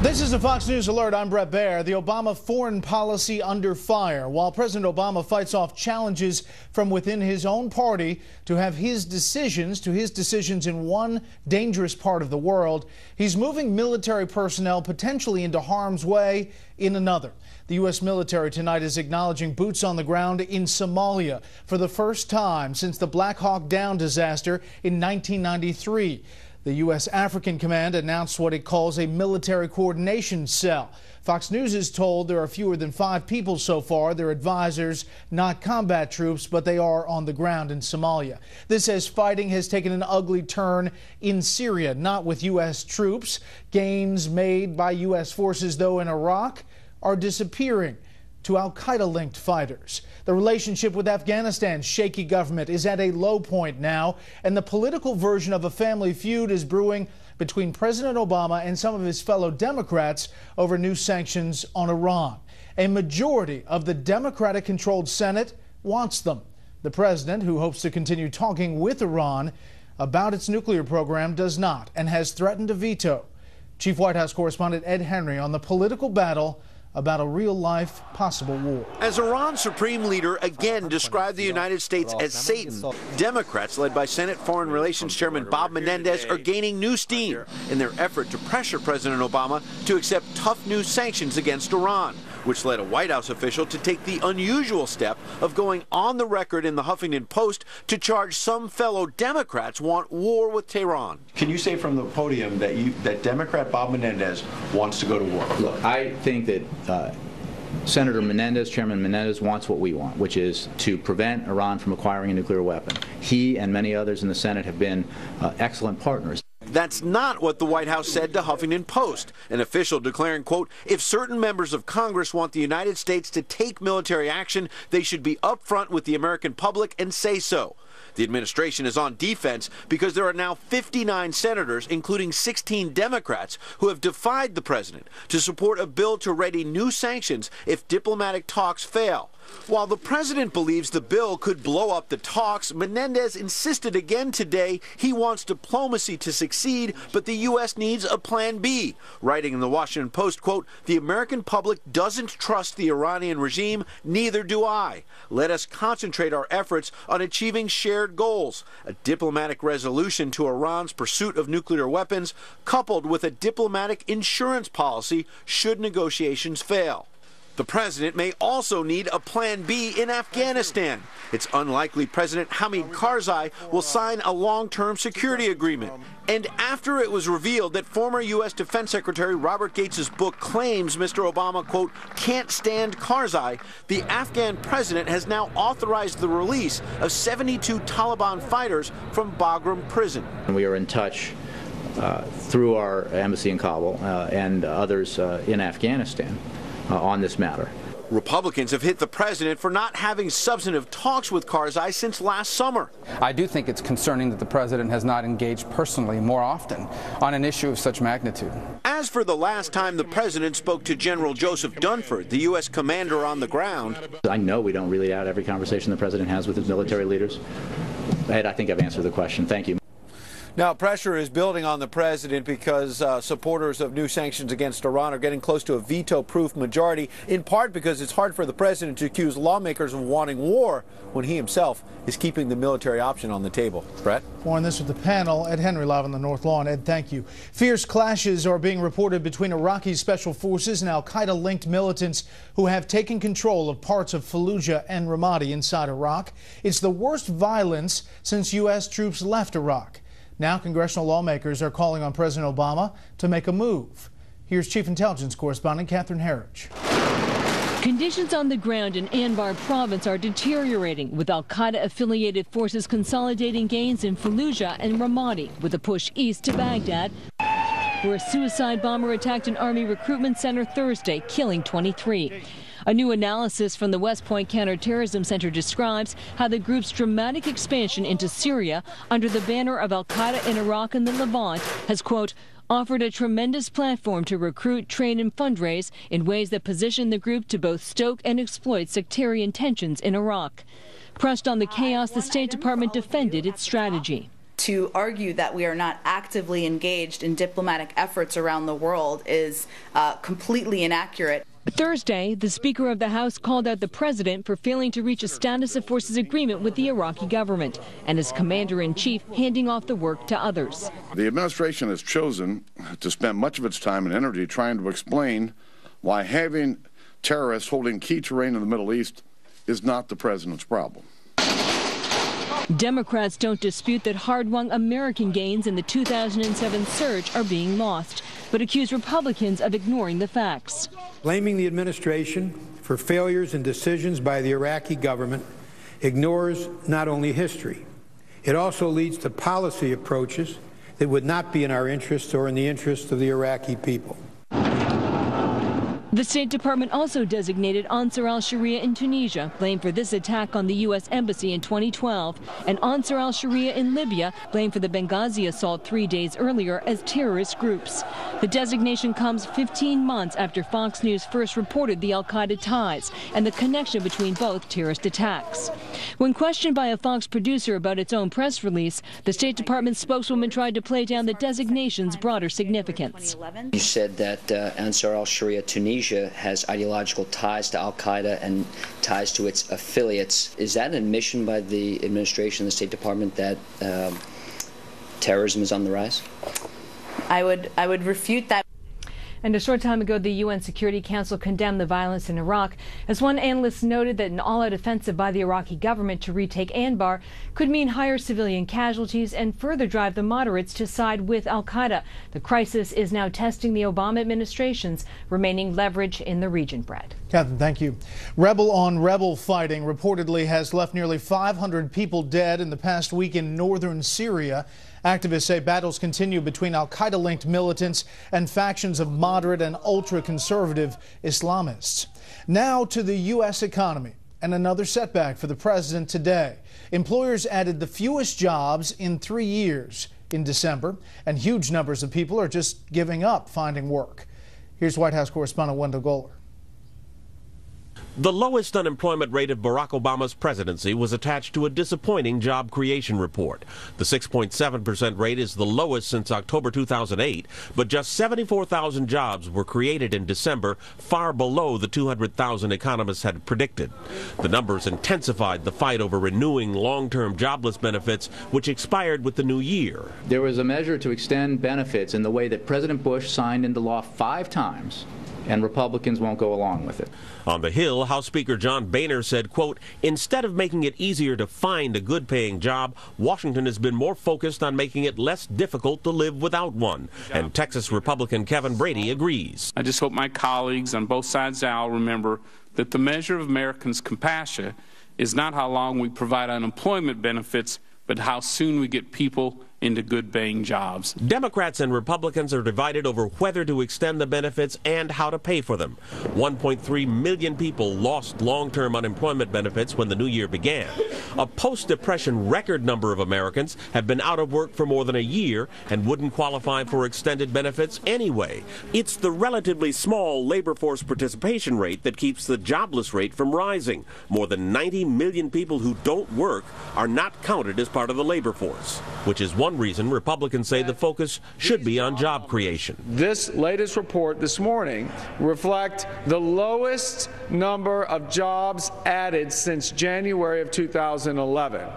This is a Fox News Alert. I'm Brett Baer. The Obama foreign policy under fire. While President Obama fights off challenges from within his own party to have his decisions in one dangerous part of the world, he's moving military personnel potentially into harm's way in another. The U.S. military tonight is acknowledging boots on the ground in Somalia for the first time since the Black Hawk Down disaster in 1993. The U.S. African Command announced what it calls a military coordination cell. Fox News is told there are fewer than 5 people so far. They're advisors, not combat troops, but they are on the ground in Somalia. This as fighting has taken an ugly turn in Syria, not with U.S. troops. Gains made by U.S. forces, though, in Iraq are disappearing to al-Qaeda-linked fighters. The relationship with Afghanistan's shaky government is at a low point now, and the political version of a family feud is brewing between President Obama and some of his fellow Democrats over new sanctions on Iran. A majority of the Democratic-controlled Senate wants them. The president, who hopes to continue talking with Iran about its nuclear program, does not and has threatened a veto. Chief White House correspondent Ed Henry on the political battle about a real-life possible war. As Iran's supreme leader again described the United States as Satan, Democrats led by Senate Foreign Relations Chairman Bob Menendez are gaining new steam in their effort to pressure President Obama to accept tough new sanctions against Iran, which led a White House official to take the unusual step of going on the record in the Huffington Post to charge some fellow Democrats want war with Tehran. Can you say from the podium that Democrat Bob Menendez wants to go to war? Look, I think that Senator Menendez, Chairman Menendez, wants what we want, which is to prevent Iran from acquiring a nuclear weapon. He and many others in the Senate have been excellent partners. That's not what the White House said to Huffington Post, an official declaring, quote, if certain members of Congress want the United States to take military action, they should be upfront with the American public and say so. The administration is on defense because there are now 59 senators, including 16 Democrats, who have defied the president to support a bill to ready new sanctions if diplomatic talks fail. While the president believes the bill could blow up the talks, Menendez insisted again today he wants diplomacy to succeed, but the U.S. needs a plan B. Writing in the Washington Post, quote, the American public doesn't trust the Iranian regime, neither do I. Let us concentrate our efforts on achieving shared goals, a diplomatic resolution to Iran's pursuit of nuclear weapons, coupled with a diplomatic insurance policy should negotiations fail. The president may also need a plan B in Afghanistan. It's unlikely President Hamid Karzai will sign a long-term security agreement. And after it was revealed that former U.S. Defense Secretary Robert Gates' book claims Mr. Obama, quote, can't stand Karzai, the Afghan president has now authorized the release of 72 Taliban fighters from Bagram prison. We are in touch through our embassy in Kabul and others in Afghanistan on this matter. Republicans have hit the president for not having substantive talks with Karzai since last summer. I do think it's concerning that the president has not engaged personally more often on an issue of such magnitude. As for the last time the president spoke to General Joseph Dunford, the U.S. commander on the ground, I know we don't read out every conversation the president has with his military leaders. Ed, I think I've answered the question. Thank you. Now, pressure is building on the president because supporters of new sanctions against Iran are getting close to a veto-proof majority, in part because it's hard for the president to accuse lawmakers of wanting war when he himself is keeping the military option on the table. Brett? More on this with the panel. Ed Henry live on the North Lawn. Ed, thank you. Fierce clashes are being reported between Iraqi special forces and al-Qaeda-linked militants who have taken control of parts of Fallujah and Ramadi inside Iraq. It's the worst violence since U.S. troops left Iraq. Now congressional lawmakers are calling on President Obama to make a move. Here's Chief Intelligence Correspondent Catherine Herridge. Conditions on the ground in Anbar province are deteriorating, with al-Qaeda-affiliated forces consolidating gains in Fallujah and Ramadi, with a push east to Baghdad, where a suicide bomber attacked an army recruitment center Thursday, killing 23. A new analysis from the West Point Counterterrorism Center describes how the group's dramatic expansion into Syria under the banner of al-Qaeda in Iraq and the Levant has, quote, offered a tremendous platform to recruit, train and fundraise in ways that position the group to both stoke and exploit sectarian tensions in Iraq. Pressed on the chaos, the State Department defended its strategy. to argue that we are not actively engaged in diplomatic efforts around the world is completely inaccurate. Thursday, the Speaker of the House called out the president for failing to reach a status of forces agreement with the Iraqi government and his commander-in-chief handing off the work to others. The administration has chosen to spend much of its time and energy trying to explain why having terrorists holding key terrain in the Middle East is not the president's problem. Democrats don't dispute that hard-won American gains in the 2007 surge are being lost, but accuse Republicans of ignoring the facts. Blaming the administration for failures and decisions by the Iraqi government ignores not only history, it also leads to policy approaches that would not be in our interests or in the interests of the Iraqi people. The State Department also designated Ansar al-Sharia in Tunisia, blamed for this attack on the U.S. Embassy in 2012, and Ansar al-Sharia in Libya, blamed for the Benghazi assault 3 days earlier, as terrorist groups. The designation comes 15 months after Fox News first reported the al-Qaeda ties and the connection between both terrorist attacks. When questioned by a Fox producer about its own press release, the State Department spokeswoman tried to play down the designation's broader significance. You said that Ansar al-Sharia Tunisia has ideological ties to al-Qaeda and ties to its affiliates. Is that an admission by the administration and the State Department that terrorism is on the rise? I would refute that. And a short time ago, the UN Security Council condemned the violence in Iraq, as one analyst noted that an all-out offensive by the Iraqi government to retake Anbar could mean higher civilian casualties and further drive the moderates to side with al-Qaeda. The crisis is now testing the Obama administration's remaining leverage in the region, Brett. Catherine, thank you. Rebel-on-rebel fighting reportedly has left nearly 500 people dead in the past week in northern Syria. Activists say battles continue between al-Qaeda-linked militants and factions of moderate and ultra-conservative Islamists. Now to the U.S. economy and another setback for the president today. Employers added the fewest jobs in 3 years in December, and huge numbers of people are just giving up finding work. Here's White House correspondent Wendell Goller. The lowest unemployment rate of Barack Obama's presidency was attached to a disappointing job creation report. The 6.7% rate is the lowest since October 2008, but just 74,000 jobs were created in December, far below the 200,000 economists had predicted. The numbers intensified the fight over renewing long-term jobless benefits, which expired with the new year. There was a measure to extend benefits in the way that President Bush signed into law 5 times, and Republicans won't go along with it. On the Hill, House Speaker John Boehner said, quote, instead of making it easier to find a good-paying job, Washington has been more focused on making it less difficult to live without one. And Texas Republican Kevin Brady agrees. I just hope my colleagues on both sides of the aisle remember that the measure of Americans' compassion is not how long we provide unemployment benefits, but how soon we get people into good-paying jobs. Democrats and Republicans are divided over whether to extend the benefits and how to pay for them. 1.3 million people lost long-term unemployment benefits when the new year began. A post-Depression record number of Americans have been out of work for more than a year and wouldn't qualify for extended benefits anyway. It's the relatively small labor force participation rate that keeps the jobless rate from rising. More than 90 million people who don't work are not counted as part of the labor force, which is one reason Republicans say the focus should be on job creation. This latest report this morning reflects the lowest number of jobs added since January of 2011.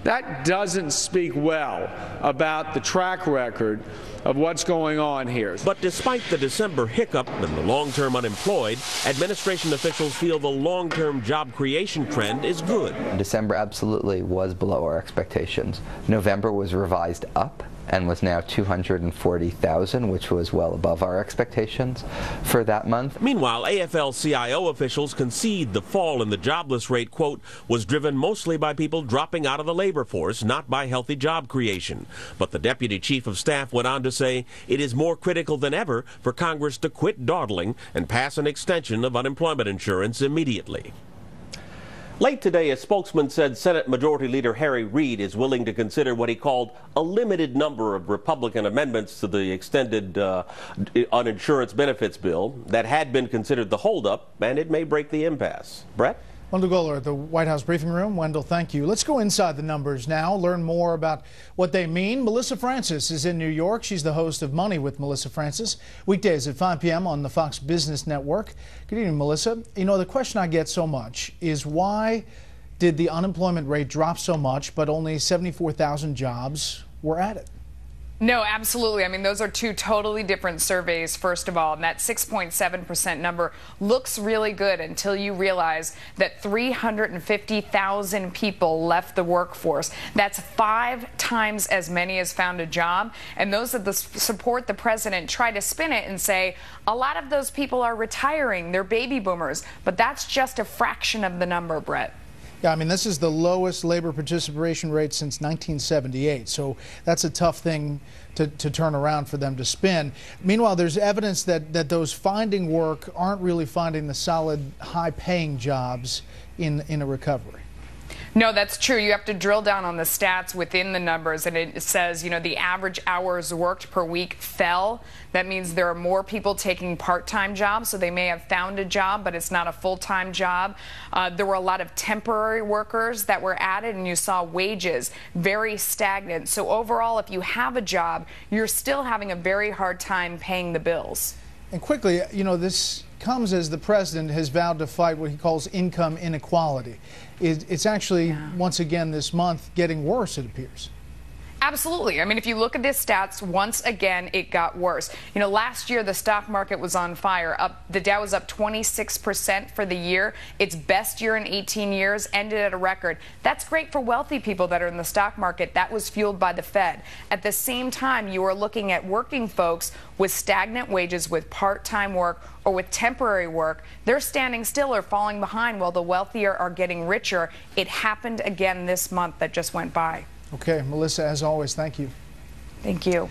That doesn't speak well about the track record of what's going on here. But despite the December hiccup and the long-term unemployed, administration officials feel the long-term job creation trend is good. December absolutely was below our expectations. November was revised up and was now 240,000, which was well above our expectations for that month. Meanwhile, AFL-CIO officials concede the fall in the jobless rate, quote, was driven mostly by people dropping out of the labor force, not by healthy job creation. But the deputy chief of staff went on to say it is more critical than ever for Congress to quit dawdling and pass an extension of unemployment insurance immediately. Late today, a spokesman said Senate Majority Leader Harry Reid is willing to consider what he called a limited number of Republican amendments to the extended uninsurance benefits bill that had been considered the holdup, and it may break the impasse. Brett? Wendell Goller at the White House briefing room. Wendell, thank you. Let's go inside the numbers now, learn more about what they mean. Melissa Francis is in New York. She's the host of Money with Melissa Francis, weekdays at 5 p.m. on the Fox Business Network. Good evening, Melissa. You know, the question I get so much is why did the unemployment rate drop so much, but only 74,000 jobs were added? No, absolutely. I mean, those are two totally different surveys, first of all. And that 6.7% number looks really good until you realize that 350,000 people left the workforce. That's 5 times as many as found a job. And those that support the president try to spin it and say, a lot of those people are retiring. They're baby boomers. But that's just a fraction of the number, Brett. Yeah, I mean, this is the lowest labor participation rate since 1978, so that's a tough thing to turn around for them to spin. Meanwhile, there's evidence that those finding work aren't really finding the solid, high-paying jobs in a recovery. No, that's true. You have to drill down on the stats within the numbers, and it says, you know, the average hours worked per week fell. That means there are more people taking part-time jobs, so they may have found a job, but it's not a full-time job. There were a lot of temporary workers that were added, and you saw wages very stagnant. So overall, if you have a job, you're still having a very hard time paying the bills. And quickly, you know, this comes as the president has vowed to fight what he calls income inequality. It's actually, once again this month, getting worse, it appears. Absolutely. I mean, if you look at this stats, once again, it got worse. You know, last year, the stock market was on fire. The Dow was up 26% for the year. Its best year in 18 years, ended at a record. That's great for wealthy people that are in the stock market. That was fueled by the Fed. At the same time, you are looking at working folks with stagnant wages, with part-time work, or with temporary work. They're standing still or falling behind while the wealthier are getting richer. It happened again this month that just went by. Okay, Melissa, as always, thank you. Thank you.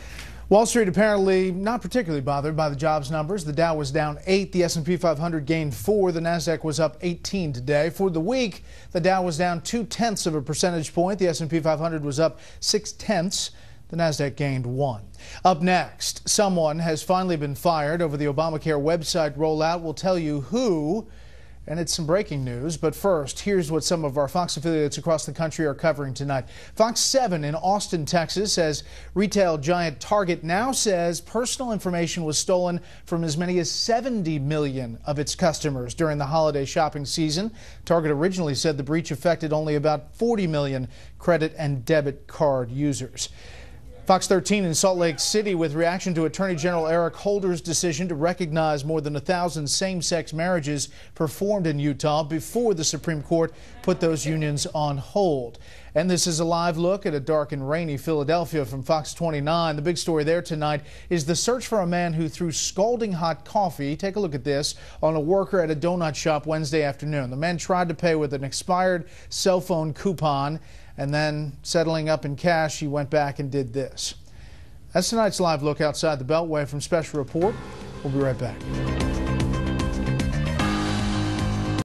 Wall Street apparently not particularly bothered by the jobs numbers. The Dow was down 8, the S&P 500 gained 4, the Nasdaq was up 18 today. For the week, the Dow was down 0.2 of a percentage point, the S&P 500 was up 0.6, the Nasdaq gained 1. Up next, someone has finally been fired over the Obamacare website rollout. We'll tell you who. And it's some breaking news, but first, here's what some of our Fox affiliates across the country are covering tonight. Fox 7 in Austin, Texas, says retail giant Target now says personal information was stolen from as many as 70 million of its customers during the holiday shopping season. Target originally said the breach affected only about 40 million credit and debit card users. Fox 13 in Salt Lake City with reaction to Attorney General Eric Holder's decision to recognize more than 1,000 same-sex marriages performed in Utah before the Supreme Court put those unions on hold. And this is a live look at a dark and rainy Philadelphia from Fox 29. The big story there tonight is the search for a man who threw scalding hot coffee, take a look at this, on a worker at a donut shop Wednesday afternoon. The man tried to pay with an expired cell phone coupon, and then settling up in cash, he went back and did this. That's tonight's live look outside the Beltway from Special Report. We'll be right back.